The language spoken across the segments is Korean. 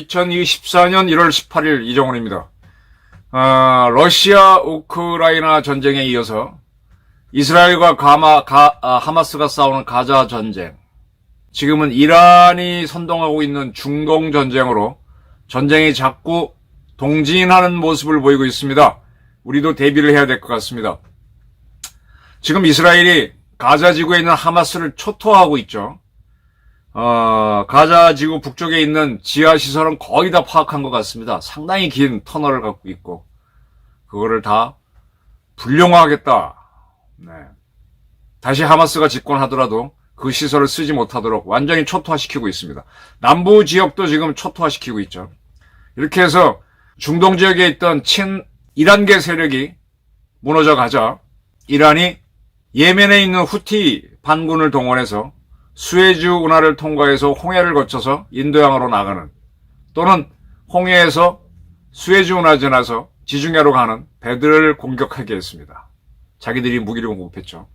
2024년 1월 18일 이정훈입니다. 러시아 우크라이나 전쟁에 이어서 이스라엘과 하마스가 싸우는 가자 전쟁, 지금은 이란이 선동하고 있는 중동 전쟁으로 전쟁이 자꾸 동진하는 모습을 보이고 있습니다. 우리도 대비를 해야 될 것 같습니다. 지금 이스라엘이 가자 지구에 있는 하마스를 초토화하고 있죠. 가자 지구 북쪽에 있는 지하시설은 거의 다 파악한 것 같습니다. 상당히 긴 터널을 갖고 있고, 그거를 다 불용화하겠다. 네. 다시 하마스가 집권하더라도 그 시설을 쓰지 못하도록 완전히 초토화시키고 있습니다. 남부 지역도 지금 초토화시키고 있죠. 이렇게 해서 중동 지역에 있던 이란계 세력이 무너져 가자 이란이 예멘에 있는 후티 반군을 동원해서 수에즈 운하를 통과해서 홍해를 거쳐서 인도양으로 나가는, 또는 홍해에서 수에즈 운하 지나서 지중해로 가는 배들을 공격하게 했습니다. 자기들이 무기를 공급했죠.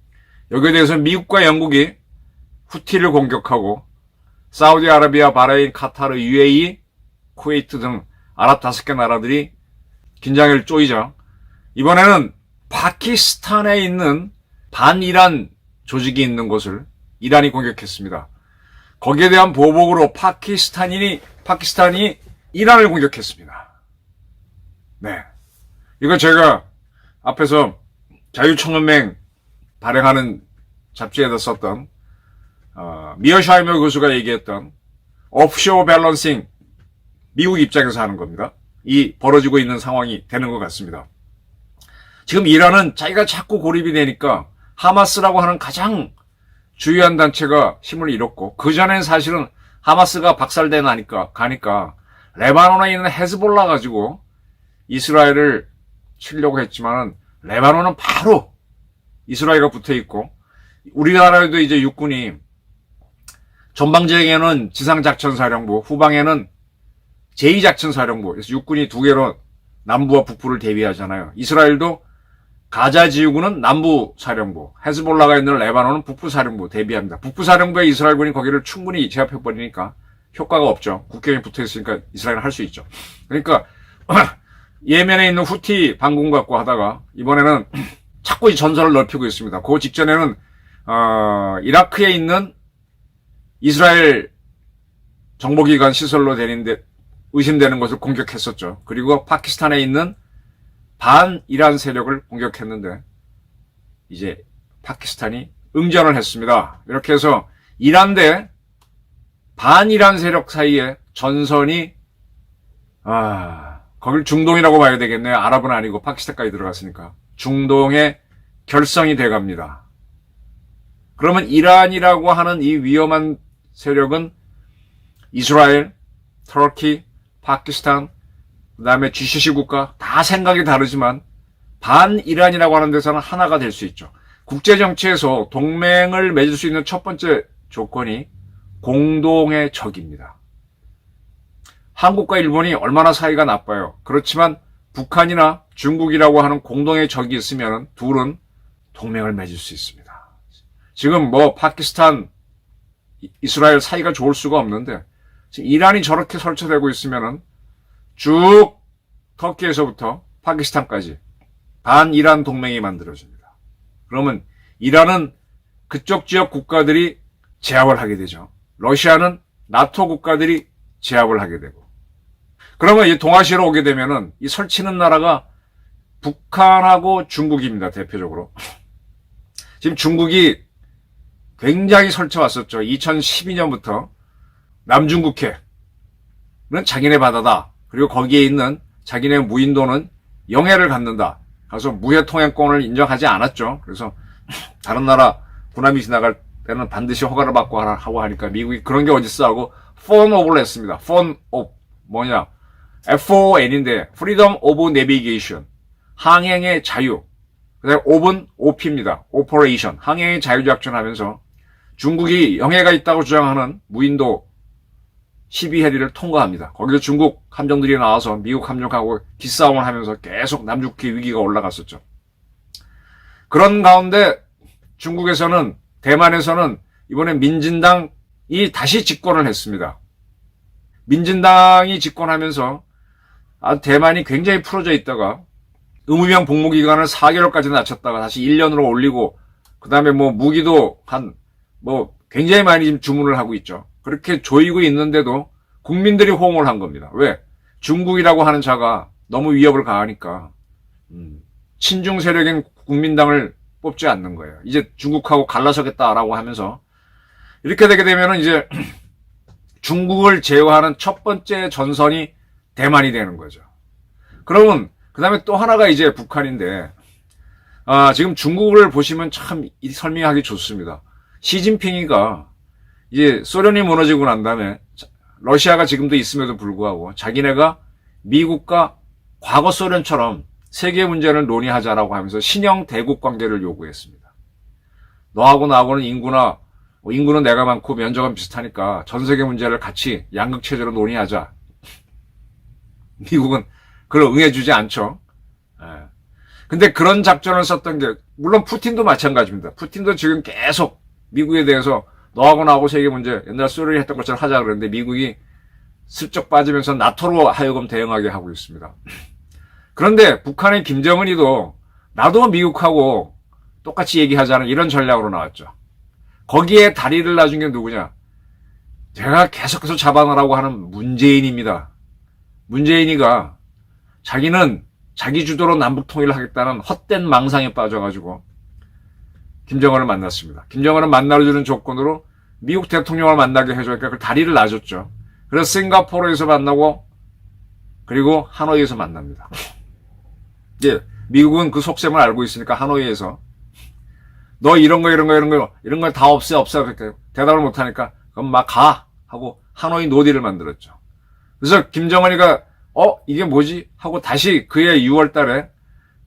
여기에 대해서 미국과 영국이 후티를 공격하고, 사우디아라비아, 바레인, 카타르, UAE, 쿠웨이트 등 아랍 5개 나라들이 긴장을 쪼이자 이번에는 파키스탄에 있는 반이란 조직이 있는 곳을 이란이 공격했습니다. 거기에 대한 보복으로 파키스탄이 이란을 공격했습니다. 네. 이거 제가 앞에서 자유총연맹 발행하는 잡지에다 썼던, 미어샤이머 교수가 얘기했던 오프쇼어 밸런싱, 미국 입장에서 하는 겁니다. 이 벌어지고 있는 상황이 되는 것 같습니다. 지금 이란은 자기가 자꾸 고립이 되니까 하마스라고 하는 가장 주요한 단체가 힘을 잃었고, 그 전엔 사실은 하마스가 박살내 가니까 레바논에 있는 헤즈볼라 가지고 이스라엘을 치려고 했지만은, 레바논은 바로 이스라엘과 붙어 있고, 우리나라에도 이제 육군이 전방지역에는 지상작전사령부, 후방에는 제2작전사령부, 그래서 육군이 2개로 남부와 북부를 대비하잖아요. 이스라엘도 가자 지구는 남부사령부, 헤즈볼라가 있는 레바논은 북부사령부 대비합니다. 북부사령부에 이스라엘군이 거기를 충분히 제압해버리니까 효과가 없죠. 국경에 붙어있으니까 이스라엘은 할 수 있죠. 그러니까 예멘에 있는 후티 반군 갖고 하다가 이번에는 자꾸 이 전선을 넓히고 있습니다. 그 직전에는 이라크에 있는 이스라엘 정보기관 시설로 되는데 의심되는 것을 공격했었죠. 그리고 파키스탄에 있는 반이란 세력을 공격했는데 이제 파키스탄이 응전을 했습니다. 이렇게 해서 이란 대 반이란 세력 사이에 전선이 거길 중동이라고 봐야 되겠네요. 아랍은 아니고 파키스탄까지 들어갔으니까 중동의 결성이 돼갑니다. 그러면 이란이라고 하는 이 위험한 세력은 이스라엘, 터키, 파키스탄, 그 다음에 GCC 국가 다 생각이 다르지만 반이란이라고 하는 데서는 하나가 될 수 있죠. 국제정치에서 동맹을 맺을 수 있는 첫 번째 조건이 공동의 적입니다. 한국과 일본이 얼마나 사이가 나빠요. 그렇지만 북한이나 중국이라고 하는 공동의 적이 있으면 둘은 동맹을 맺을 수 있습니다. 지금 파키스탄, 이스라엘 사이가 좋을 수가 없는데, 지금 이란이 저렇게 설치되고 있으면은 쭉 터키에서부터 파키스탄까지 반이란 동맹이 만들어집니다. 그러면 이란은 그쪽 지역 국가들이 제압을 하게 되죠. 러시아는 나토 국가들이 제압을 하게 되고. 그러면 이 동아시아로 오게 되면은 이 설치는 나라가 북한하고 중국입니다. 대표적으로. 지금 중국이 굉장히 설쳐왔었죠. 2012년부터 남중국해는 자기네 바다다. 그리고 거기에 있는 자기네 무인도는 영해를 갖는다. 그래서 무해통행권을 인정하지 않았죠. 그래서 다른 나라 군함이 지나갈 때는 반드시 허가를 받고 하고 하니까 미국이 그런 게 어딨어 하고 FONOP를 했습니다. FONOP 뭐냐? FON인데 Freedom of Navigation, 항행의 자유. 그다음에 OP은 OP입니다. Operation, 항행의 자유작전하면서 중국이 영해가 있다고 주장하는 무인도 12해리를 통과합니다. 거기서 중국 함정들이 나와서 미국 함정하고 기싸움을 하면서 계속 남북해 위기가 올라갔었죠. 그런 가운데 중국에서는, 대만에서는 이번에 민진당이 다시 집권을 했습니다. 민진당이 집권하면서 대만이 굉장히 풀어져 있다가 의무병 복무 기간을 4개월까지 낮췄다가 다시 1년으로 올리고, 그 다음에 뭐 무기도 굉장히 많이 지금 주문을 하고 있죠. 그렇게 조이고 있는데도 국민들이 호응을 한 겁니다. 왜? 중국이라고 하는 자가 너무 위협을 가하니까 친중 세력인 국민당을 뽑지 않는 거예요. 이제 중국하고 갈라서겠다라고 하면서, 이렇게 되게 되면은 이제 중국을 제어하는 첫 번째 전선이 대만이 되는 거죠. 그러면 그 다음에 또 하나가 이제 북한인데, 지금 중국을 보시면 참 설명하기 좋습니다. 시진핑이가 이제 소련이 무너지고 난 다음에 러시아가 지금도 있음에도 불구하고 자기네가 미국과 과거 소련처럼 세계 문제를 논의하자라고 하면서 신형 대국 관계를 요구했습니다. 너하고 나하고는 인구는 내가 많고 면적은 비슷하니까 전 세계 문제를 같이 양극 체제로 논의하자. 미국은 그걸 응해주지 않죠. 근데 그런 작전을 썼던 게, 물론 푸틴도 마찬가지입니다. 푸틴도 지금 계속 미국에 대해서 너하고 나하고 세계 문제, 옛날 소련이 했던 것처럼 하자 그랬는데 미국이 슬쩍 빠지면서 나토로 하여금 대응하게 하고 있습니다. 그런데 북한의 김정은이도 나도 미국하고 똑같이 얘기하자는 이런 전략으로 나왔죠. 거기에 다리를 놔준 게 누구냐? 제가 계속해서 잡아내라고 하는 문재인입니다. 문재인이가 자기는 자기 주도로 남북 통일을 하겠다는 헛된 망상에 빠져가지고 김정은을 만났습니다. 김정은을 만나주는 조건으로 미국 대통령을 만나게 해주니까 그 다리를 놔줬죠. 그래서 싱가포르에서 만나고, 그리고 하노이에서 만납니다. 이제 미국은 그 속셈을 알고 있으니까 하노이에서 너 이런 거 다 없애 그렇게 대답을 못하니까 그럼 막 가 하고 하노이 노딜을 만들었죠. 그래서 김정은이가 이게 뭐지 하고 다시 그해 6월 달에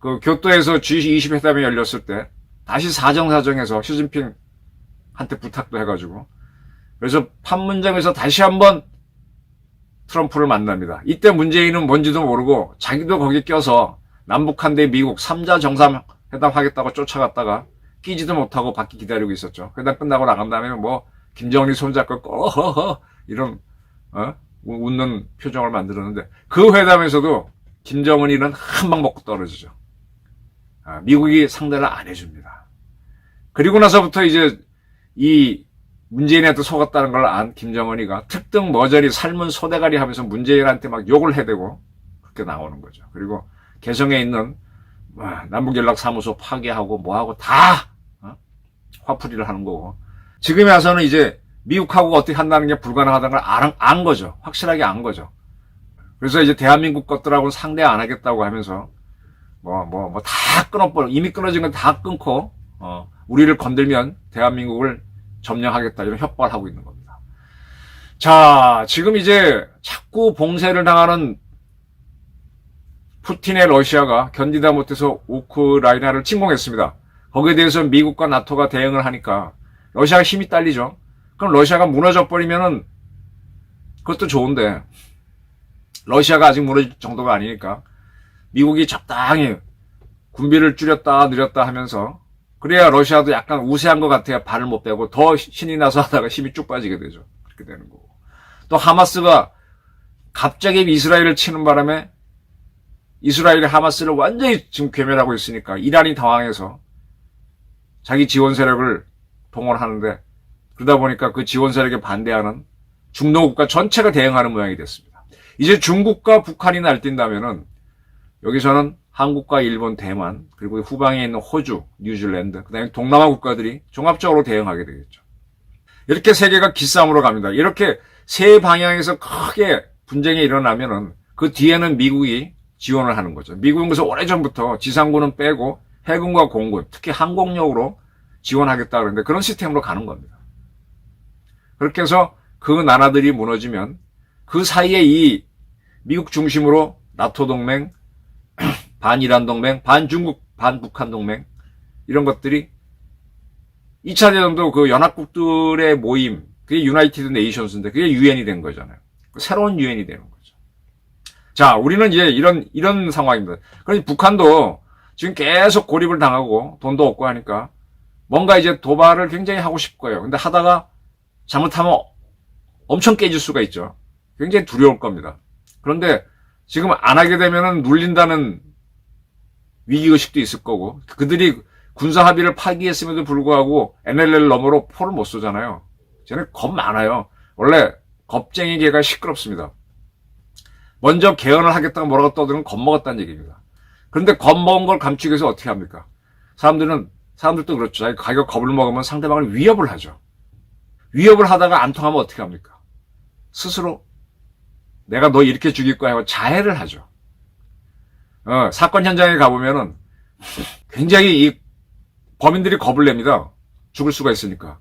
그 교토에서 G20 회담이 열렸을 때 다시 사정해서 시진핑한테 부탁도 해가지고, 그래서 판문점에서 다시 한번 트럼프를 만납니다. 이때 문재인은 뭔지도 모르고 자기도 거기 껴서 남북한대 미국 3자 정상회담 하겠다고 쫓아갔다가 끼지도 못하고 밖에 기다리고 있었죠. 회담 끝나고 나간 다음에 김정은이 손잡고 꺼허허 이런 웃는 표정을 만들었는데, 그 회담에서도 김정은이는 한 방 먹고 떨어지죠. 미국이 상대를 안 해줍니다. 그리고 나서부터 이제 이 문재인한테 속았다는 걸 안 김정은이가 특등 머저리 삶은 소대가리 하면서 문재인한테 막 욕을 해대고 그렇게 나오는 거죠. 그리고 개성에 있는 남북연락사무소 파괴하고 뭐하고 다 화풀이를 하는 거고, 지금에 와서는 이제 미국하고 어떻게 한다는 게 불가능하다는 걸 안 거죠. 확실하게 안 거죠. 그래서 이제 대한민국 것들하고는 상대 안 하겠다고 하면서 다 끊어버려. 이미 끊어진 건 다 끊고 우리를 건들면 대한민국을 점령하겠다 이런 협박을 하고 있는 겁니다. 자, 지금 이제 자꾸 봉쇄를 당하는 푸틴의 러시아가 견디다 못해서 우크라이나를 침공했습니다. 거기에 대해서 미국과 나토가 대응을 하니까 러시아가 힘이 딸리죠. 그럼 러시아가 무너져 버리면은 그것도 좋은데, 러시아가 아직 무너질 정도가 아니니까 미국이 적당히 군비를 줄였다 늘렸다 하면서, 그래야 러시아도 약간 우세한 것 같아야 발을 못 빼고 더 신이 나서 하다가 힘이 쭉 빠지게 되죠. 그렇게 되는 거고. 또 하마스가 갑자기 이스라엘을 치는 바람에 이스라엘이 하마스를 완전히 지금 괴멸하고 있으니까 이란이 당황해서 자기 지원 세력을 동원하는데, 그러다 보니까 그 지원 세력에 반대하는 중동 국가 전체가 대응하는 모양이 됐습니다. 이제 중국과 북한이 날뛴다면은 여기서는 한국과 일본, 대만, 그리고 후방에 있는 호주, 뉴질랜드, 그다음에 동남아 국가들이 종합적으로 대응하게 되겠죠. 이렇게 세계가 기싸움으로 갑니다. 이렇게 세 방향에서 크게 분쟁이 일어나면은 그 뒤에는 미국이 지원을 하는 거죠. 미국은 그래서 오래전부터 지상군은 빼고 해군과 공군, 특히 항공력으로 지원하겠다 그러는데 그런 시스템으로 가는 겁니다. 그렇게 해서 그 나라들이 무너지면 그 사이에 이 미국 중심으로 나토 동맹, 반이란 동맹, 반중국, 반북한 동맹, 이런 것들이 2차 대전도 그 연합국들의 모임, 그게 유나이티드 네이션스인데 그게 유엔이 된 거잖아요. 새로운 유엔이 되는 거죠. 자, 우리는 이제 이런 상황입니다. 그러니 북한도 지금 계속 고립을 당하고 돈도 없고 하니까 뭔가 이제 도발을 굉장히 하고 싶고요. 근데 하다가 잘못하면 엄청 깨질 수가 있죠. 굉장히 두려울 겁니다. 그런데 지금 안 하게 되면은 눌린다는 위기의식도 있을 거고, 그들이 군사 합의를 파기했음에도 불구하고 NLL 너머로 포를 못 쏘잖아요. 쟤네 겁 많아요. 원래 겁쟁이 개가 시끄럽습니다. 먼저 개헌을 하겠다고 뭐라고 떠드는 겁먹었다는 얘기입니다. 그런데 겁먹은 걸 감추기 위해서 어떻게 합니까? 사람들도 그렇죠. 자기가 겁을 먹으면 상대방을 위협을 하죠. 위협을 하다가 안 통하면 어떻게 합니까? 스스로 내가 너 이렇게 죽일 거야 하고 자해를 하죠. 사건 현장에 가보면은 굉장히 이 범인들이 겁을 냅니다. 죽을 수가 있으니까.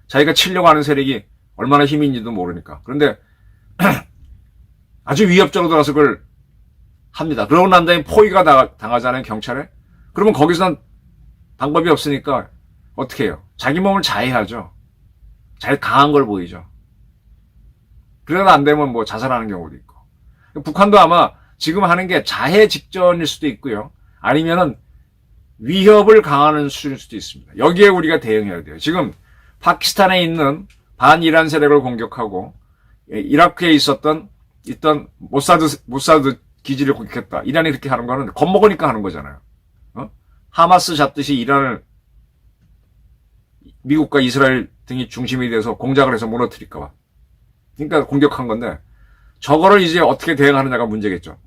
자기가 치려고 하는 세력이 얼마나 힘이 있는지도 모르니까. 그런데 아주 위협적으로 들어가서 그걸 합니다. 그러고 난 다음에 포위가 당하잖아요, 경찰에. 그러면 거기서는 방법이 없으니까 어떻게 해요? 자기 몸을 자해하죠. 자기 강한 걸 보이죠. 그러다 안 되면 뭐 자살하는 경우도 있고. 북한도 아마 지금 하는 게 자해 직전일 수도 있고요. 아니면은 위협을 강화하는 수준일 수도 있습니다. 여기에 우리가 대응해야 돼요. 지금 파키스탄에 있는 반이란 세력을 공격하고 이라크에 있던 모사드 기지를 공격했다. 이란이 그렇게 하는 거는 겁먹으니까 하는 거잖아요. 하마스 잡듯이 이란을 미국과 이스라엘 등이 중심이 돼서 공작을 해서 무너뜨릴까 봐. 그러니까 공격한 건데 저거를 이제 어떻게 대응하느냐가 문제겠죠.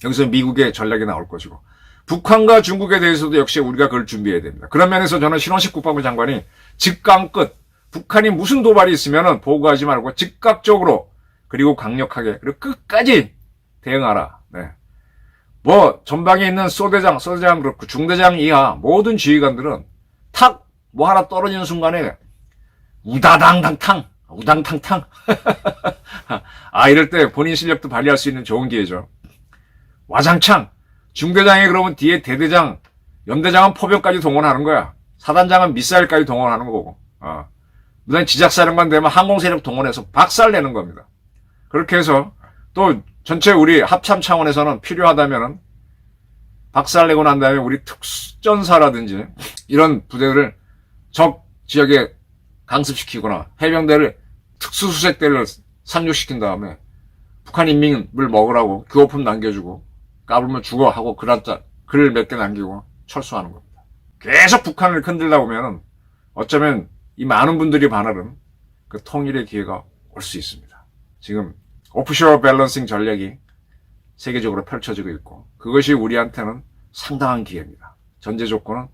여기서 미국의 전략이 나올 것이고 북한과 중국에 대해서도 역시 우리가 그걸 준비해야 됩니다. 그런 면에서 저는 신원식 국방부 장관이 직강끝 북한이 무슨 도발이 있으면 보고하지 말고 즉각적으로 그리고 강력하게 그리고 끝까지 대응하라. 네. 뭐 전방에 있는 소대장 그렇고 중대장 이하 모든 지휘관들은 탁 뭐 하나 떨어지는 순간에 우당탕탕 이럴 때 본인 실력도 발휘할 수 있는 좋은 기회죠. 와장창 중대장이 그러면 뒤에 대대장 연대장은 포병까지 동원하는 거야. 사단장은 미사일까지 동원하는 거고 무단 지작사령관 되면 항공세력 동원해서 박살내는 겁니다. 그렇게 해서 또 전체 우리 합참 차원에서는 필요하다면은 박살내고 난 다음에 우리 특전사라든지 이런 부대를 적 지역에 강습시키거나 해병대를 특수수색대를 상륙시킨 다음에 북한 인민을 먹으라고 교호품 남겨주고 까불면 죽어 하고 글 몇 개 남기고 철수하는 겁니다. 계속 북한을 흔들다 보면은 어쩌면 이 많은 분들이 바라는 그 통일의 기회가 올 수 있습니다. 지금 오프쇼어 밸런싱 전략이 세계적으로 펼쳐지고 있고 그것이 우리한테는 상당한 기회입니다. 전제 조건은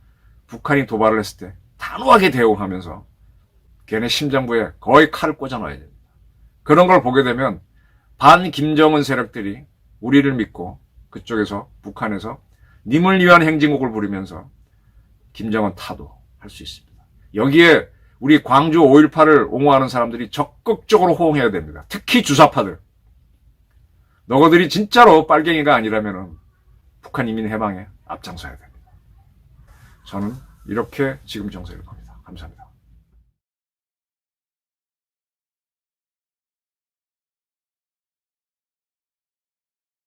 북한이 도발을 했을 때 단호하게 대응하면서 걔네 심장부에 거의 칼을 꽂아 놔야 됩니다. 그런 걸 보게 되면 반 김정은 세력들이 우리를 믿고 그쪽에서 북한에서 님을 위한 행진곡을 부르면서 김정은 타도할 수 있습니다. 여기에 우리 광주 5.18을 옹호하는 사람들이 적극적으로 호응해야 됩니다. 특히 주사파들. 너희들이 진짜로 빨갱이가 아니라면 북한 인민 해방에 앞장서야 됩니다. 저는 이렇게 지금 정세일 겁니다. 감사합니다.